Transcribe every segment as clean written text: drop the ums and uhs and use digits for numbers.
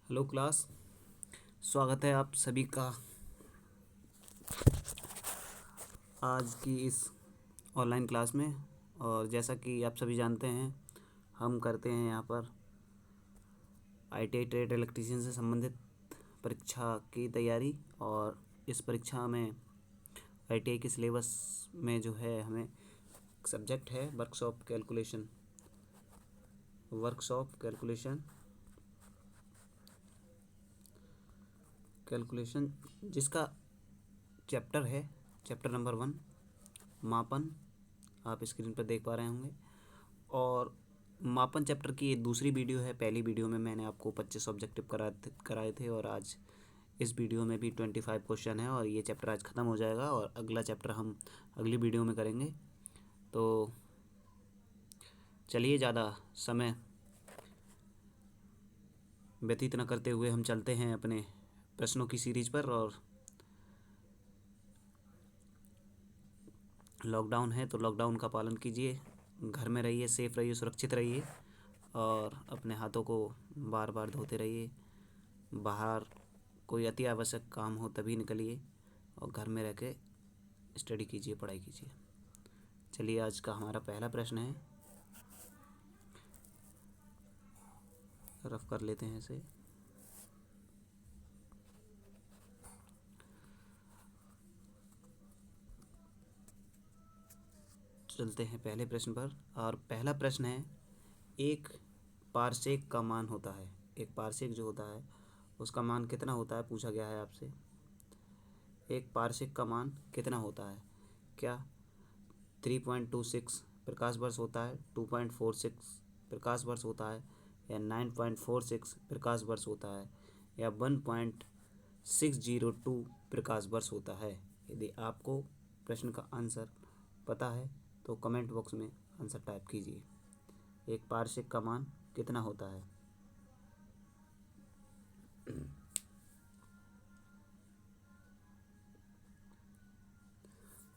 Hello class. स्वागत है आप सभी का आज की इस ऑनलाइन क्लास में। और जैसा कि आप सभी जानते हैं, हम करते हैं यहाँ पर आईटीआई ट्रेड इलेक्ट्रीशियन से संबंधित परीक्षा की तैयारी। और इस परीक्षा में आईटीआई के सिलेबस में जो है हमें सब्जेक्ट है वर्कशॉप कैलकुलेशन, जिसका चैप्टर नंबर 1 मापन, आप स्क्रीन पर देख पा रहे होंगे। और मापन चैप्टर की ये दूसरी वीडियो है। पहली वीडियो में मैंने आपको 25 ऑब्जेक्टिव कराए थे और आज इस वीडियो में भी 25 क्वेश्चन है और ये चैप्टर आज ख़त्म हो जाएगा और अगला चैप्टर हम अगली वीडियो में करेंगे। तो चलिए ज़्यादा समय व्यतीत न करते हुए हम चलते हैं अपने प्रश्नों की सीरीज पर। और लॉकडाउन है तो लॉकडाउन का पालन कीजिए, घर में रहिए, सेफ़ रहिए, सुरक्षित रहिए और अपने हाथों को बार बार धोते रहिए। बाहर कोई अति आवश्यक काम हो तभी निकलिए और घर में रह के स्टडी कीजिए, पढ़ाई कीजिए। चलिए, आज का हमारा पहला प्रश्न है, रफ कर लेते हैं इसे। चलते हैं पहले प्रश्न पर। और पहला प्रश्न है, एक पारसेक का मान होता है। एक पारसेक जो होता है उसका मान कितना होता है, पूछा गया है आपसे। एक पारसेक का मान कितना होता है? क्या 3.26 प्रकाश वर्ष होता है, 2.46 प्रकाश वर्ष होता है, या 9.46 प्रकाश वर्ष होता है, या 1.602 प्रकाश वर्ष होता है? यदि आपको प्रश्न का आंसर पता है तो कमेंट बॉक्स में आंसर टाइप कीजिए। एक पारसेक का मान कितना होता है?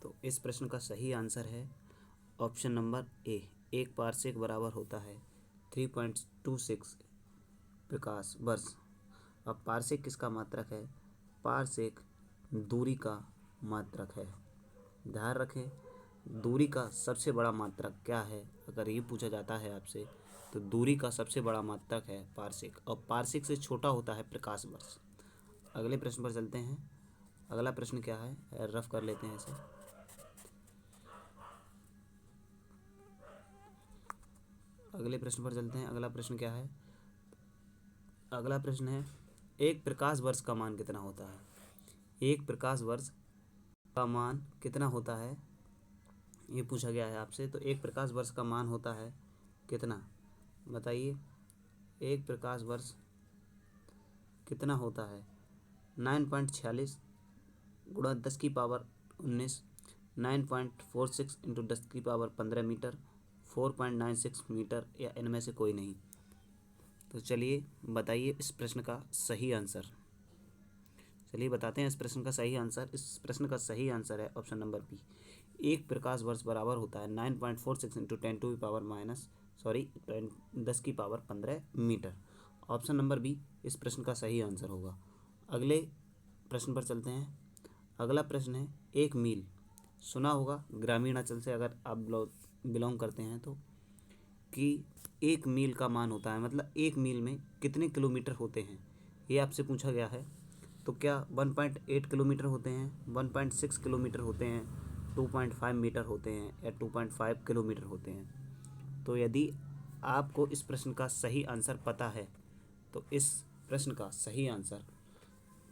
तो इस प्रश्न का सही आंसर है ऑप्शन नंबर ए। एक पारसेक बराबर होता है 3.26 प्रकाश वर्ष। अब पारसेक किसका मात्रक है? पारसेक दूरी का मात्रक है। ध्यान रखें, दूरी का सबसे बड़ा मात्रक क्या है? अगर ये पूछा जाता है आपसे तो दूरी का सबसे बड़ा मात्रक है पारसेक, और पारसेक से छोटा होता है प्रकाश वर्ष। अगले प्रश्न पर चलते हैं। अगला प्रश्न क्या है, रफ कर लेते हैं इसे। अगले प्रश्न पर चलते हैं। अगला प्रश्न क्या है? अगला प्रश्न है, एक प्रकाश वर्ष का मान कितना होता है? एक प्रकाश वर्ष का मान कितना होता है, ये पूछा गया है आपसे। तो एक प्रकाश वर्ष का मान होता है कितना, बताइए। एक प्रकाश वर्ष कितना होता है? 9.46 गुणा 10 की पावर 19, 9.46 इंटू 10 की पावर 15 मीटर, 4.96 मीटर, या इनमें से कोई नहीं। तो चलिए बताइए इस प्रश्न का सही आंसर। चलिए बताते हैं इस प्रश्न का सही आंसर। इस प्रश्न का सही आंसर है ऑप्शन नंबर बी। एक प्रकाश वर्ष बराबर होता है 9.46 इंटू 10 टू पावर माइनस 10 की power 15 metre. Option number B इस प्रश्न का सही आंसर होगा। अगले प्रश्न पर चलते हैं। अगला प्रश्न है, एक मील। सुना होगा ग्रामीण अंचल से अगर आप बिलोंग करते हैं तो, कि एक मील का मान होता है, मतलब एक मील में कितने किलोमीटर होते हैं, ये आपसे पूछा गया है। तो क्या 1.8 किलोमीटर होते हैं, 1.6 किलोमीटर होते हैं, 2.5 मीटर होते हैं, या 2.5 किलोमीटर होते हैं? तो यदि आपको इस प्रश्न का सही आंसर पता है तो इस प्रश्न का सही आंसर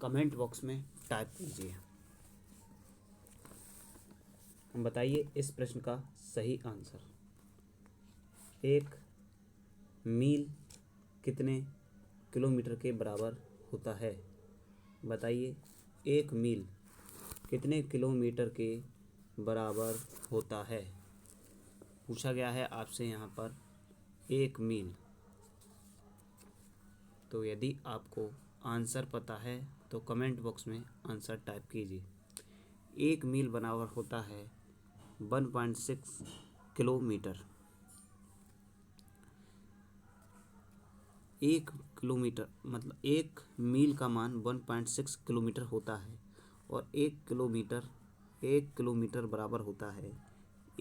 कमेंट बॉक्स में टाइप कीजिए। बताइए इस प्रश्न का सही आंसर। एक मील कितने किलोमीटर के बराबर होता है? बताइए, एक मील कितने किलोमीटर के बराबर होता है? पूछा गया है आपसे यहाँ पर एक मील। तो यदि आपको आंसर पता है तो कमेंट बॉक्स में आंसर टाइप कीजिए। एक मील बराबर होता है 1.6 किलोमीटर। 1 किलोमीटर मतलब 1 मील का मान 1.6 किलोमीटर होता है और 1 किलोमीटर बराबर होता है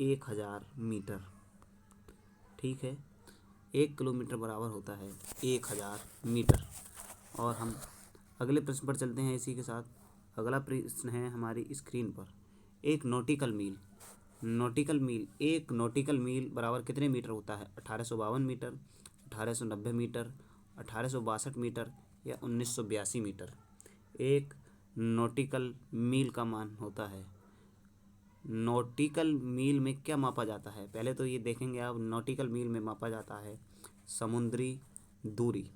1000 मीटर। ठीक है, 1 किलोमीटर बराबर होता है 1000 मीटर। और हम अगले प्रश्न पर चलते हैं इसी के साथ। अगला प्रश्न है हमारी स्क्रीन पर, एक नॉटिकल मील। एक नॉटिकल मील बराबर कितने मीटर होता है? 1852 मीटर, 1890 मीटर, 1862 मीटर या 1982 मीटर। एक नॉटिकल मील का मान होता है। नॉटिकल मील में क्या मापा जाता है? पहले तो ये देखेंगे आप, नॉटिकल मील में मापा जाता है समुद्री दूरी।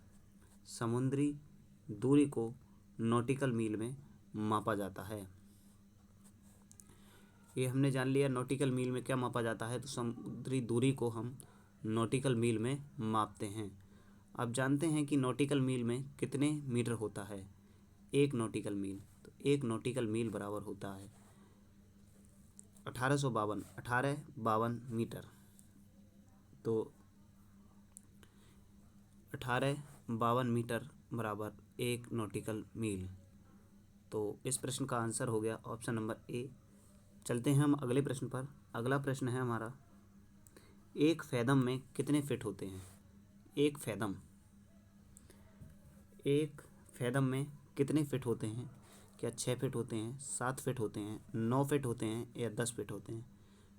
समुद्री दूरी को नॉटिकल मील में मापा जाता है। ये हमने जान लिया नॉटिकल मील में क्या मापा जाता है, तो समुद्री दूरी को हम नॉटिकल मील में मापते हैं। अब जानते हैं कि नॉटिकल मील में कितने मीटर होता है। एक नॉटिकल मील, तो एक नॉटिकल मील बराबर होता है 1852 मीटर। तो 1852 मीटर बराबर एक नॉटिकल मील। तो इस प्रश्न का आंसर हो गया ऑप्शन नंबर ए। चलते हैं हम अगले प्रश्न पर। अगला प्रश्न है हमारा, एक फैदम में कितने फिट होते हैं? एक फैदम में कितने फिट होते हैं? क्या 6 फिट होते हैं, 7 फिट होते हैं, 9 फिट होते हैं या 10 फिट होते हैं?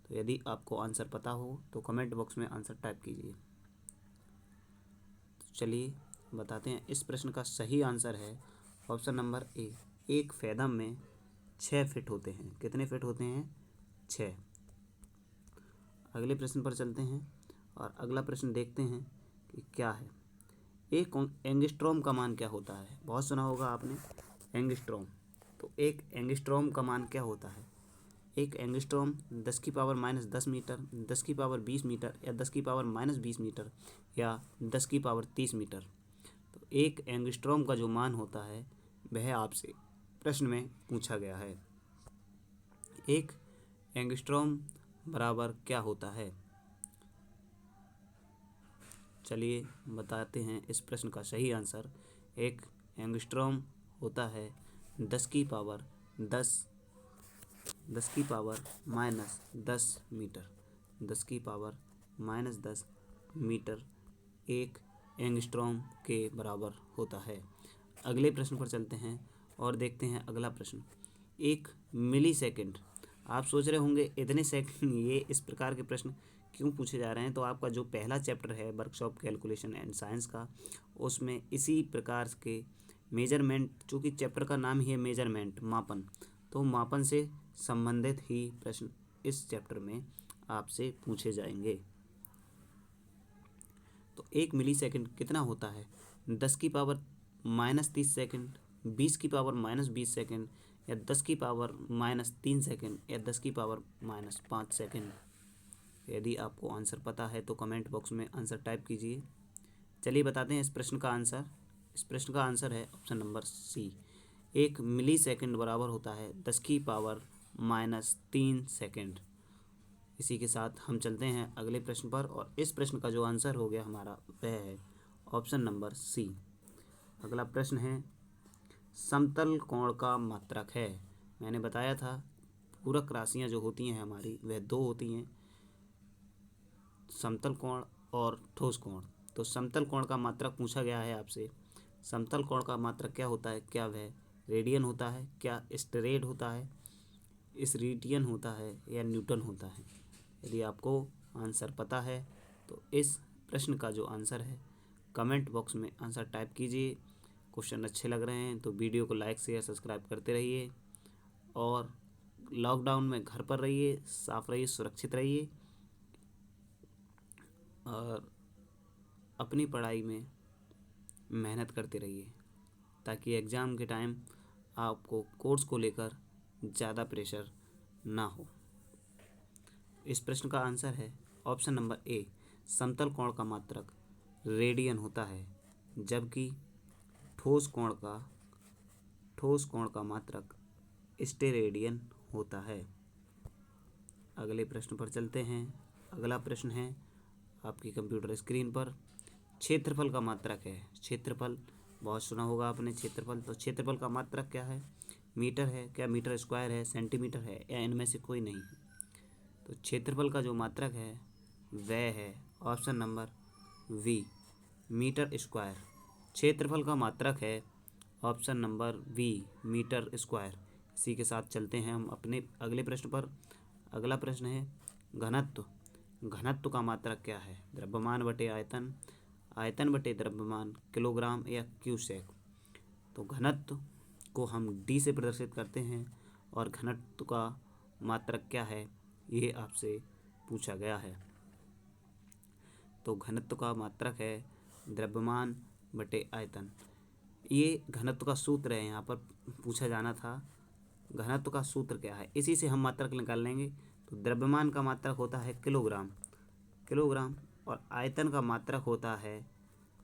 तो यदि आपको आंसर पता हो तो कमेंट बॉक्स में आंसर टाइप कीजिए। तो चलिए बताते हैं, इस प्रश्न का सही आंसर है ऑप्शन नंबर ए। एक फैदम में 6 फिट होते हैं। कितने फिट होते हैं? 6। अगले प्रश्न पर चलते हैं और अगला प्रश्न देखते हैं कि क्या है। एक एंगस्ट्रॉम का मान क्या होता है? बहुत सुना होगा आपने एंगस्ट्रॉम। तो एक एंगस्ट्रॉम का मान क्या होता है? एक एंगस्ट्रॉम 10⁻−10 मीटर, 10⁻20 मीटर या 10⁻−20 मीटर या 10⁻30 मीटर। तो एक एंगस्ट्रॉम का जो मान होता है वह आपसे प्रश्न में पूछा गया है। एक एंगस्ट्रॉम बराबर क्या होता है? चलिए बताते हैं इस प्रश्न का सही आंसर। एक एंगस्ट्रॉम होता है 10⁻10 मीटर। 10⁻10 मीटर एक एंगस्ट्रॉम के बराबर होता है। अगले प्रश्न पर चलते हैं और देखते हैं अगला प्रश्न। एक मिली सेकेंड। आप सोच रहे होंगे इतने सेकंड, ये इस प्रकार के प्रश्न क्यों पूछे जा रहे हैं? तो आपका जो पहला चैप्टर है वर्कशॉप कैलकुलेशन एंड साइंस का, उसमें इसी प्रकार के मेजरमेंट, चूँकि चैप्टर का नाम ही है मेजरमेंट, मापन, तो मापन से संबंधित ही प्रश्न इस चैप्टर में आपसे पूछे जाएंगे। तो 1 मिली सेकेंड कितना होता है? 10⁻³ सेकेंड, 20⁻−20 सेकेंड या 10⁻−3 सेकेंड या 10⁻−5 सेकेंड। यदि आपको आंसर पता है तो कमेंट बॉक्स में आंसर टाइप कीजिए। चलिए बताते हैं इस प्रश्न का आंसर। इस प्रश्न का आंसर है ऑप्शन नंबर सी। 1 मिली सेकेंड बराबर होता है 10⁻−3 सेकेंड। इसी के साथ हम चलते हैं अगले प्रश्न पर और इस प्रश्न का जो आंसर हो गया हमारा वह है ऑप्शन नंबर सी। अगला प्रश्न है, समतल कोण का मात्रक है। मैंने बताया था पूरक राशियां जो होती हैं हमारी वह 2 होती हैं, समतल कोण और ठोस कोण। तो समतल कोण का मात्रक पूछा गया है आपसे। समतल कोण का मात्रक क्या होता है? क्या वह रेडियन होता है, क्या स्टेरेड होता है, स्टेरेडियन होता है या न्यूटन होता है? यदि आपको आंसर पता है तो इस प्रश्न का जो आंसर है कमेंट बॉक्स में आंसर टाइप कीजिए। क्वेश्चन अच्छे लग रहे हैं तो वीडियो को लाइक शेयर सब्सक्राइब करते रहिए और लॉकडाउन में घर पर रहिए, साफ रहिए, सुरक्षित रहिए और अपनी पढ़ाई में मेहनत करते रहिए ताकि एग्ज़ाम के टाइम आपको कोर्स को लेकर ज़्यादा प्रेशर ना हो। इस प्रश्न का आंसर है ऑप्शन नंबर ए। समतल कोण का मात्रक रेडियन होता है जबकि ठोस कोण का मात्रक स्टेरेडियन होता है। अगले प्रश्न पर चलते हैं। अगला प्रश्न है आपकी कंप्यूटर स्क्रीन पर, क्षेत्रफल का मात्रक है। क्षेत्रफल बहुत सुना होगा आपने क्षेत्रफल। तो क्षेत्रफल का मात्रक क्या है? मीटर है। क्या मीटर स्क्वायर है, सेंटीमीटर है, या इनमें से कोई नहीं? तो क्षेत्रफल का जो मात्रक है वह है option number B, metre square. क्षेत्रफल का मात्रक है option number B, metre square. इसी के साथ चलते हैं हम अपने अगले प्रश्न पर। अगला प्रश्न है घनत्व। घनत्व का मात्रक क्या है? द्रव्यमान बटे आयतन, आयतन बटे द्रव्यमान, किलोग्राम या क्यूसेक। तो घनत्व को हम डी से प्रदर्शित करते हैं और घनत्व का मात्रक क्या है ये आपसे पूछा गया है। तो घनत्व का मात्रक है द्रव्यमान बटे आयतन। ये घनत्व का सूत्र है, यहाँ पर पूछा जाना था घनत्व का सूत्र क्या है, इसी से हम मात्रक निकाल लेंगे। तो द्रव्यमान का मात्रक होता है किलोग्राम, किलोग्राम, और आयतन का मात्रक होता है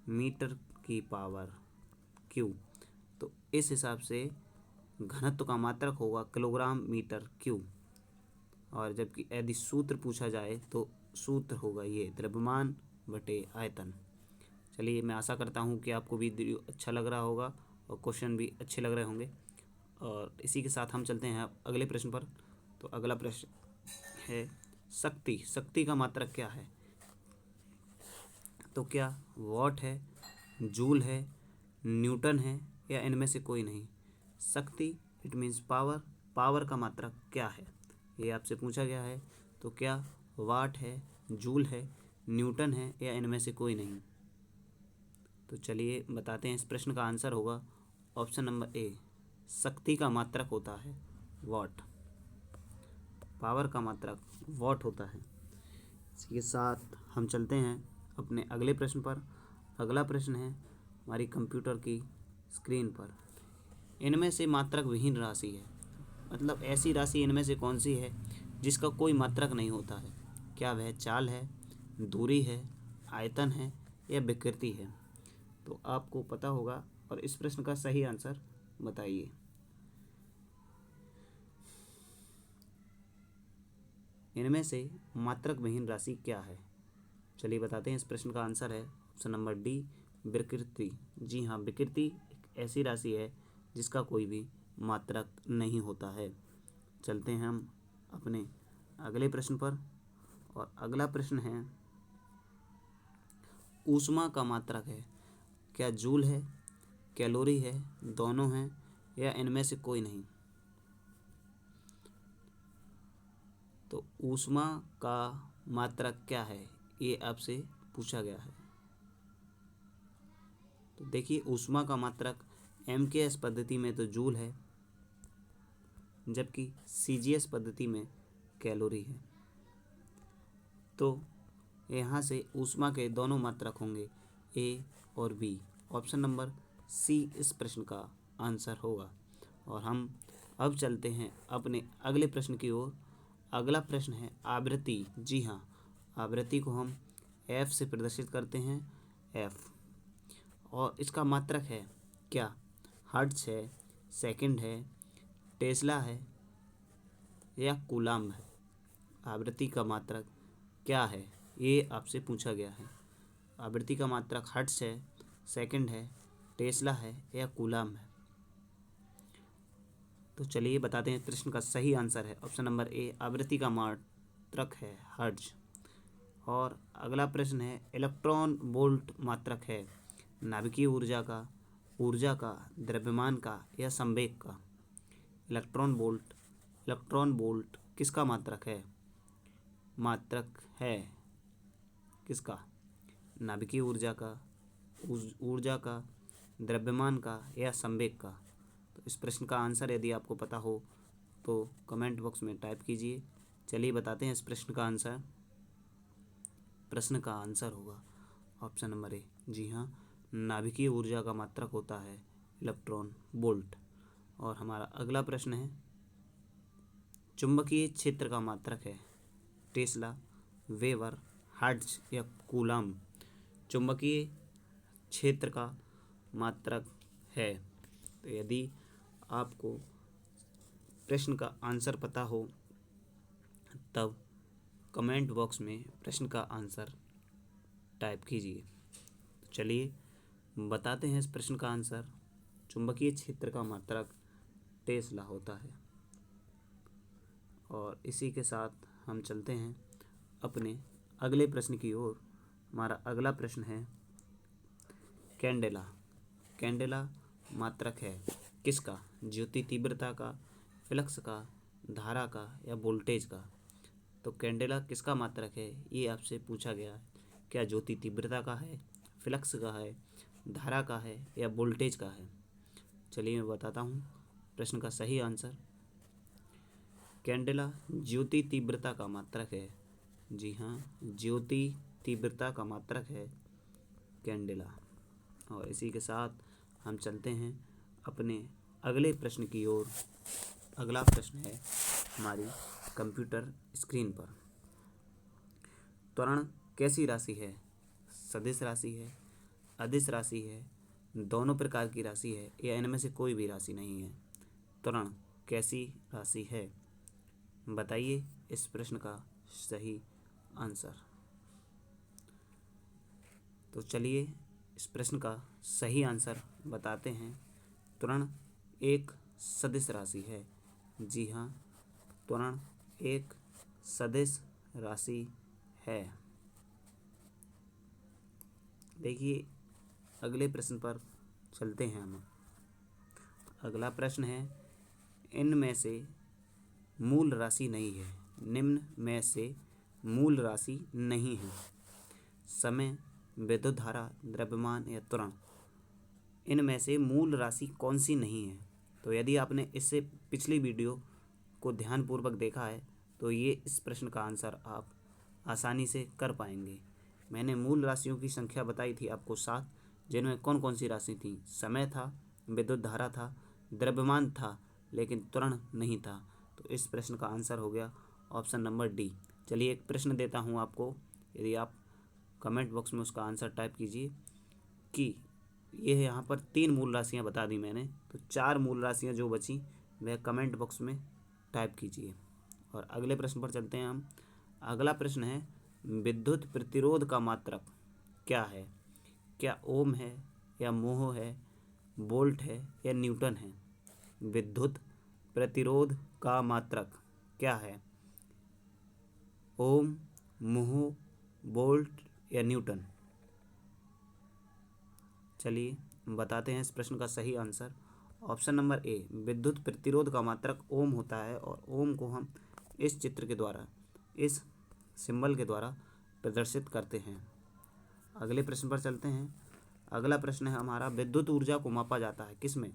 मीटर की पावर क्यू। तो इस हिसाब से घनत्व का मात्रक होगा किलोग्राम मीटर क्यू। और जबकि यदि सूत्र पूछा जाए तो सूत्र होगा ये द्रव्यमान बटे आयतन। चलिए, मैं आशा करता हूँ कि आपको भी वीडियो अच्छा लग रहा होगा और क्वेश्चन भी अच्छे लग रहे होंगे। और इसी के साथ हम चलते हैं अगले प्रश्न पर। तो अगला प्रश्न है शक्ति। शक्ति का मात्रक क्या है? तो क्या वॉट है, जूल है, न्यूटन है, या इनमें से कोई नहीं? शक्ति इट मीन्स पावर। पावर का मात्रक क्या है ये आपसे पूछा गया है। तो क्या वाट है, जूल है, न्यूटन है, या इनमें से कोई नहीं? तो चलिए बताते हैं। इस प्रश्न का आंसर होगा ऑप्शन नंबर ए, शक्ति का मात्रक होता है वॉट। पावर का मात्रक वॉट होता है। इसी के साथ हम चलते हैं अपने अगले प्रश्न पर। अगला प्रश्न है हमारी कंप्यूटर की स्क्रीन पर। इनमें से मात्रक विहीन राशि है, मतलब ऐसी राशि इनमें से कौन सी है जिसका कोई मात्रक नहीं होता है? क्या वह चाल है, दूरी है, आयतन है, या विकृति है? तो आपको पता होगा और इस प्रश्न का सही आंसर बताइए। इनमें से मात्रक विहीन राशि क्या है? चलिए बताते हैं। इस प्रश्न का आंसर है ऑप्शन नंबर डी, विकृति। जी हाँ, विकृति एक ऐसी राशि है जिसका कोई भी मात्रक नहीं होता है। चलते हैं हम अपने अगले प्रश्न पर। और अगला प्रश्न है ऊष्मा का मात्रक है। क्या जूल है, कैलोरी है, दोनों हैं, या इनमें से कोई नहीं? तो ऊष्मा का मात्रक क्या है ये आपसे पूछा गया है। तो देखिए, ऊष्मा का मात्रक एमकेएस पद्धति में तो जूल है, जबकि सीजीएस पद्धति में कैलोरी है। तो यहाँ से ऊष्मा के दोनों मात्रक होंगे ए और बी। ऑप्शन नंबर सी इस प्रश्न का आंसर होगा। और हम अब चलते हैं अपने अगले प्रश्न की ओर। अगला प्रश्न है आवृत्ति। जी हाँ, आवृत्ति को हम एफ से प्रदर्शित करते हैं, एफ। और इसका मात्रक है क्या? हर्ट्ज है, सेकंड है, टेस्ला है, या कूलाम्ब है? आवृत्ति का मात्रक क्या है ये आपसे पूछा गया है। आवृत्ति का मात्रक हर्ट्ज है, सेकंड है, टेस्ला है, या कूलाम्ब है? तो चलिए बताते हैं। प्रश्न का सही आंसर है ऑप्शन नंबर ए, आवृत्ति का मात्रक है हर्ट्ज। और अगला प्रश्न है इलेक्ट्रॉन वोल्ट मात्रक है नाभिकीय ऊर्जा का, द्रव्यमान का, या संवेग का? इलेक्ट्रॉन वोल्ट किसका मात्रक है? मात्रक है किसका? नाभिकीय ऊर्जा का, द्रव्यमान का, या संवेग का? तो इस प्रश्न का आंसर यदि आपको पता हो तो कमेंट बॉक्स में टाइप कीजिए। चलिए बताते हैं इस प्रश्न का आंसर। प्रश्न का आंसर होगा ऑप्शन नंबर ए। जी हाँ, नाभिकीय ऊर्जा का मात्रक होता है इलेक्ट्रॉन वोल्ट। और हमारा अगला प्रश्न है चुंबकीय क्षेत्र का मात्रक है टेस्ला, वेबर, हर्ट्ज, या कूलम्ब? चुंबकीय क्षेत्र का मात्रक है। तो यदि आपको प्रश्न का आंसर पता हो तब कमेंट बॉक्स में प्रश्न का आंसर टाइप कीजिए। चलिए बताते हैं इस प्रश्न का आंसर। चुंबकीय क्षेत्र का मात्रक टेस्ला होता है। और इसी के साथ हम चलते हैं अपने अगले प्रश्न की ओर। हमारा अगला प्रश्न है कैंडेला। कैंडेला मात्रक है किसका? ज्योति तीव्रता का, फ्लक्स का, धारा का या वोल्टेज का? तो कैंडेला किसका मात्रक है ये आपसे पूछा गया है। क्या ज्योति तीव्रता का है, फ्लक्स का है, धारा का है या वोल्टेज का है? चलिए मैं बताता हूँ प्रश्न का सही आंसर। कैंडेला ज्योति तीव्रता का मात्रक है। जी हाँ, ज्योति तीव्रता का मात्रक है कैंडेला। और इसी के साथ हम चलते हैं अपने अगले प्रश्न की ओर। अगला प्रश्न है हमारी कंप्यूटर स्क्रीन पर। त्वरण कैसी राशि है? सदिश राशि है, अदिश राशि है, दोनों प्रकार की राशि है या इनमें से कोई भी राशि नहीं है? त्वरण कैसी राशि है? बताइए इस प्रश्न का सही आंसर। तो चलिए इस प्रश्न का सही आंसर बताते हैं। त्वरण एक सदिश राशि है। जी हाँ, त्वरण एक सदिश राशि है। देखिए अगले प्रश्न पर चलते हैं हम। अगला प्रश्न है इनमें से मूल राशि नहीं है। निम्न में से मूल राशि नहीं है। समय, विद्युत धारा, द्रव्यमान या त्वरण, इनमें से मूल राशि कौन सी नहीं है? तो यदि आपने इससे पिछली वीडियो को ध्यानपूर्वक देखा है तो ये इस प्रश्न का आंसर आप आसानी से कर पाएंगे। मैंने मूल राशियों की संख्या बताई थी आपको 7, जिनमें कौन कौन सी राशि थी? समय था, विद्युत धारा था, द्रव्यमान था, लेकिन त्वरण नहीं था। तो इस प्रश्न का आंसर हो गया ऑप्शन नंबर डी। चलिए एक प्रश्न देता हूँ आपको, यदि आप कमेंट बॉक्स में उसका आंसर टाइप कीजिए कि ये यहाँ पर 3 मूल राशियाँ बता दी मैंने, तो 4 मूल राशियाँ जो बची वह कमेंट बॉक्स में टाइप कीजिए। और अगले प्रश्न पर चलते हैं हम। अगला प्रश्न है विद्युत प्रतिरोध का मात्रक क्या है? क्या ओम है या मोह है, वोल्ट है या न्यूटन है? विद्युत प्रतिरोध का मात्रक क्या है? ओम, मोह, वोल्ट या न्यूटन? चलिए बताते हैं इस प्रश्न का सही आंसर। ऑप्शन नंबर ए, विद्युत प्रतिरोध का मात्रक ओम होता है। और ओम को हम इस चित्र के द्वारा, इस सिंबल के द्वारा प्रदर्शित करते हैं। अगले प्रश्न पर चलते हैं। अगला प्रश्न है हमारा विद्युत ऊर्जा को मापा जाता है किस में?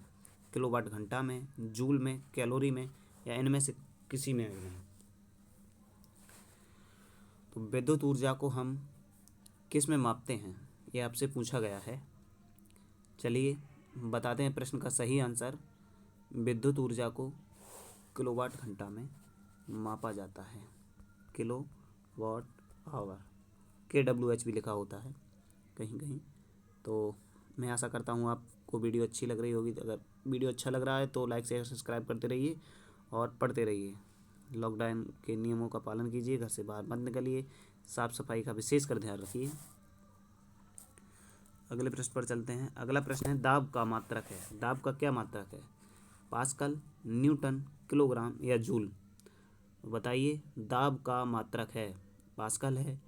किलोवाट घंटा में, जूल में, कैलोरी में या इनमें से किसी में नहीं? तो विद्युत ऊर्जा को हम किस में मापते हैं ये आपसे पूछा गया है। चलिए बताते हैं प्रश्न का सही आंसर। विद्युत ऊर्जा को किलोवाट घंटा में मापा जाता है। किलो वाट आवर, KWH भी लिखा होता है कहीं कहीं। तो मैं आशा करता हूँ आपको वीडियो अच्छी लग रही होगी। अगर वीडियो अच्छा लग रहा है तो लाइक शेयर सब्सक्राइब करते रहिए और पढ़ते रहिए। लॉकडाउन के नियमों का पालन कीजिए, घर से बाहर मत निकलिए, साफ़ सफाई का विशेष कर ध्यान रखिए। अगले प्रश्न पर चलते हैं। अगला प्रश्न है दाब का मात्रक है। दाब का क्या मात्रक है? पास्कल, न्यूटन, किलोग्राम या जूल? बताइए दाब का मात्रक है पास्कल है,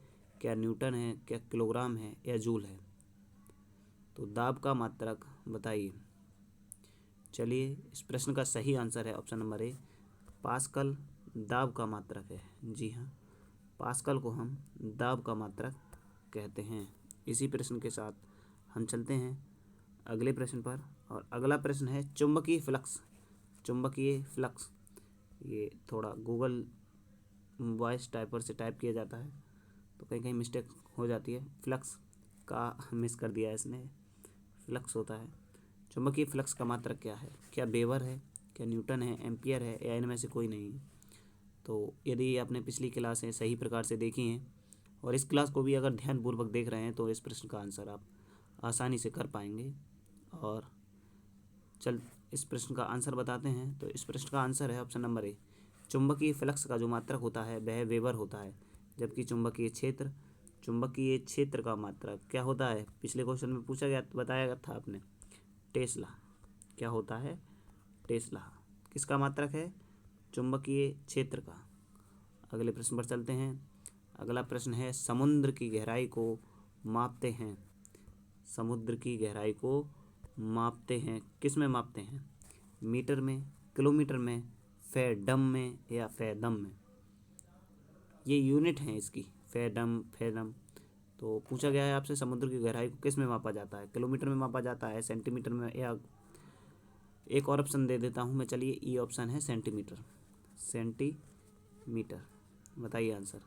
क्या न्यूटन है, क्या किलोग्राम है या जूल है? तो दाब का मात्रक बताइए। चलिए इस प्रश्न का सही आंसर है ऑप्शन नंबर ए, पास्कल दाब का मात्रक है। जी हाँ, पास्कल को हम दाब का मात्रक कहते हैं। इसी प्रश्न के साथ हम चलते हैं अगले प्रश्न पर। और अगला प्रश्न है चुंबकीय फ्लक्स। चुंबकीय फ्लक्स, ये थोड़ा गूगल वॉइस टाइपर से टाइप किया जाता है तो कहीं कहीं मिस्टेक हो जाती है। फ्लक्स का मिस कर दिया है इसने, फ्लक्स होता है। चुंबकीय फ्लक्स का मात्रक क्या है? क्या वेबर है, क्या न्यूटन है, एम्पियर है या इनमें से कोई नहीं? तो यदि आपने पिछली क्लासें सही प्रकार से देखी हैं और इस क्लास को भी अगर ध्यानपूर्वक देख रहे हैं तो इस प्रश्न का आंसर आप आसानी से कर पाएंगे। और चल इस प्रश्न का आंसर बताते हैं। तो इस प्रश्न का आंसर है ऑप्शन नंबर ए, चुंबकीय फ्लक्स का जो मात्रक होता है वह वेबर होता है, जबकि चुंबकीय क्षेत्र, चुंबकीय क्षेत्र का मात्रक क्या होता है? पिछले क्वेश्चन में पूछा गया, बताया था आपने, टेस्ला। क्या होता है? टेस्ला। किसका मात्रक है? चुंबकीय क्षेत्र का। अगले प्रश्न पर चलते हैं। अगला प्रश्न है, समुद्र की गहराई को मापते हैं। समुद्र की गहराई को मापते हैं, किस में मापते हैं? मीटर में, किलोमीटर में, फैडम में या फैदम में? ये यूनिट है इसकी, फैडम, फैदम। तो पूछा गया है आपसे, समुद्र की गहराई को किस में मापा जाता है? किलोमीटर में मापा जाता है, सेंटीमीटर में, या एक और ऑप्शन दे देता हूँ मैं, चलिए, ई ऑप्शन है सेंटीमीटर। सेंटीमीटर। बताइए आंसर।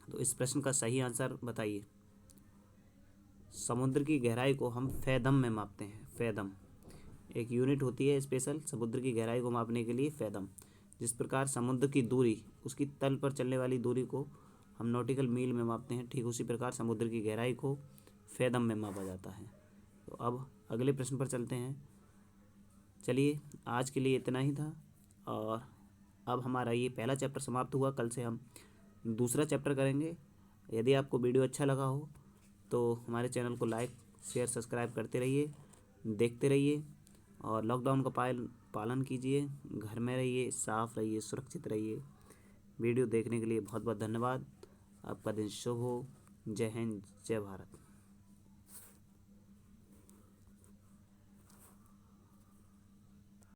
तो इस प्रश्न का सही आंसर बताइए। समुद्र की गहराई को हम फैदम में मापते हैं। फैदम एक यूनिट होती है स्पेशल समुद्र की गहराई को मापने के लिए, फैदम। जिस प्रकार समुद्र की दूरी, उसकी तल पर चलने वाली दूरी को हम नॉटिकल मील में मापते हैं, ठीक उसी प्रकार समुद्र की गहराई को फैदम में मापा जाता है। तो अब अगले प्रश्न पर चलते हैं। चलिए, आज के लिए इतना ही था, और अब हमारा ये पहला चैप्टर समाप्त हुआ। कल से हम दूसरा चैप्टर करेंगे। यदि आपको वीडियो अच्छा लगा हो तो हमारे चैनल को लाइक, शेयर, सब्सक्राइब करते रहिए, देखते रहिए, और लॉकडाउन का पालन कीजिए। घर में रहिए, साफ रहिए, सुरक्षित रहिए। वीडियो देखने के लिए बहुत बहुत धन्यवाद। आपका दिन शुभ हो। जय हिंद, जय भारत।